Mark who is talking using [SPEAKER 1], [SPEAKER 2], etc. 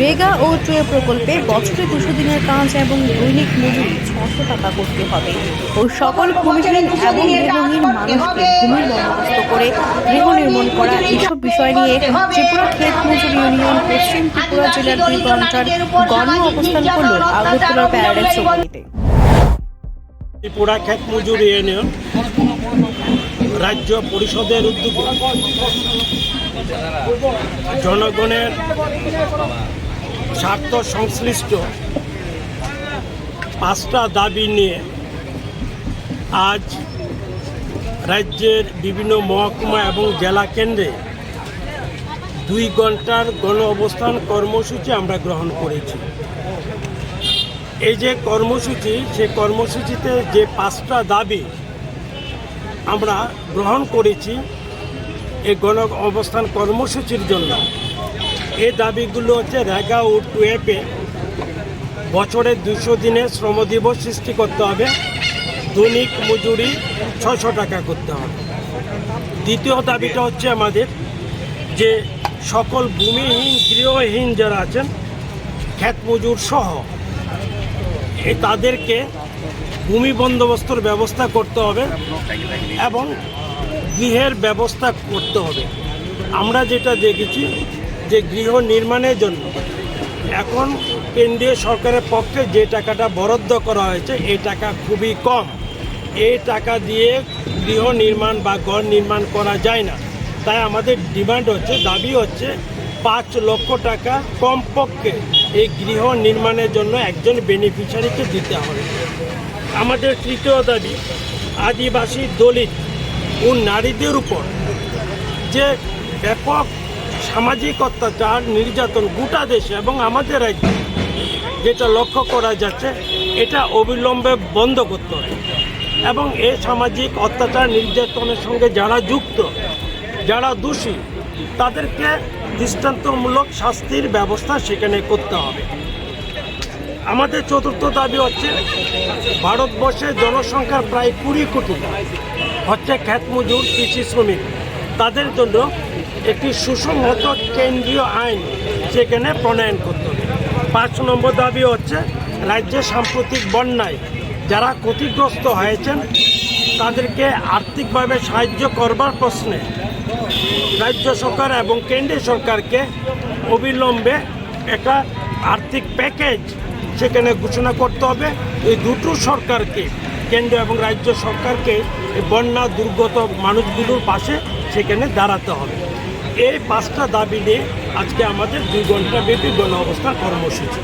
[SPEAKER 1] রেগা ও tray প্রকল্পে বছরে 200 দিনের কাজ এবং দৈনিক মজুরি 600 টাকা করতে হবে ও সকল ভূমিহীন এবং গৃহহীন মানুষকে ভূমির বন্দোবস্ত করে গৃহ নির্মাণ করা এইসব বিষয় নিয়ে ত্রিপুরা ক্ষেত মজুর ইউনিয়ন পশ্চিম ত্রিপুরা জেলার 2 ঘন্টার গণ অবস্থান করল আগরতলার প্যারাডাইস চৌমুহনীতে।
[SPEAKER 2] ত্রিপুরা ক্ষেত মজুর ইউনিয়ন রাজ্য পরিষদের উদ্যোগে জনগণের স্বার্থ সংশ্লিষ্ট 5টা দাবি নিয়ে আজ রাজ্যের বিভিন্ন মহকুমা এবং জেলা কেন্দ্রে 2 ঘন্টার গণ অবস্থান কর্মসূচি আমরা গ্রহণ করেছি। এই যে কর্মসূচি, সে কর্মসূচিতে যে 5টা দাবি আমরা গ্রহণ করেছি এই গণ অবস্থান কর্মসূচির জন্য, এই দাবিগুলো হচ্ছে রেগা ও টুয়েপে বছরে 200 দিনের শ্রম দিবস সৃষ্টি করতে হবে, দৈনিক মজুরি 600 টাকা করতে হবে। দ্বিতীয় দাবিটা হচ্ছে আমাদের যে সকল ভূমিহীন গৃহহীন যারা আছেন ক্ষেত মজুর সহ তাদেরকে ভূমি বন্দোবস্তর ব্যবস্থা করতে হবে এবং গৃহের ব্যবস্থা করতে হবে। আমরা যেটা দেখেছি যে গৃহ নির্মাণের জন্য এখন কেন্দ্রীয় সরকারের পক্ষে যে টাকাটা বরাদ্দ করা হয়েছে এই টাকা খুবই কম। এই টাকা দিয়ে গৃহ নির্মাণ বা ঘর নির্মাণ করা যায় না। তাই আমাদের ডিমান্ড হচ্ছে, দাবি হচ্ছে 5 লক্ষ টাকা কমপক্ষে এই গৃহ নির্মাণের জন্য একজন বেনিফিশিয়ারিকে দিতে হবে। আমাদের তৃতীয় দাবি আদিবাসী, দলিত ও নারীদের উপর যে ব্যাপক সামাজিক অত্যাচার, নির্যাতন গোটা দেশে এবং আমাদের রাজ্যে যেটা লক্ষ্য করা যাচ্ছে, এটা অবিলম্বে বন্ধ করতে হবে এবং এই সামাজিক অত্যাচার নির্যাতনের সঙ্গে যারা যুক্ত, যারা দোষী, তাদেরকে দৃষ্টান্তমূলক শাস্তির ব্যবস্থা সেখানে করতে হবে। আমাদের চতুর্থ দাবি হচ্ছে ভারতবর্ষের জনসংখ্যার প্রায় 20 কোটি হচ্ছে ক্ষেত মজুর, কৃষি শ্রমিক। তাদের জন্য একটি সুসংহত কেন্দ্রীয় আইন সেখানে প্রণয়ন করতে হবে। 5 নম্বর দাবি হচ্ছে রাজ্যের সাম্প্রতিক বন্যায় যারা ক্ষতিগ্রস্ত হয়েছেন তাদেরকে আর্থিকভাবে সাহায্য করবার প্রশ্নে রাজ্য সরকার এবং কেন্দ্রীয় সরকারকে অবিলম্বে একটা আর্থিক প্যাকেজ সেখানে ঘোষণা করতে হবে। এই দুটো সরকারকে, কেন্দ্র এবং রাজ্য সরকারকে বন্যা দুর্গত মানুষগুলোর পাশে সেখানে দাঁড়াতে হবে। এই 5টা দাবি নিয়ে আজকে আমাদের 2 ঘন্টা ব্যাপী গণ অবস্থান কর্মসূচি।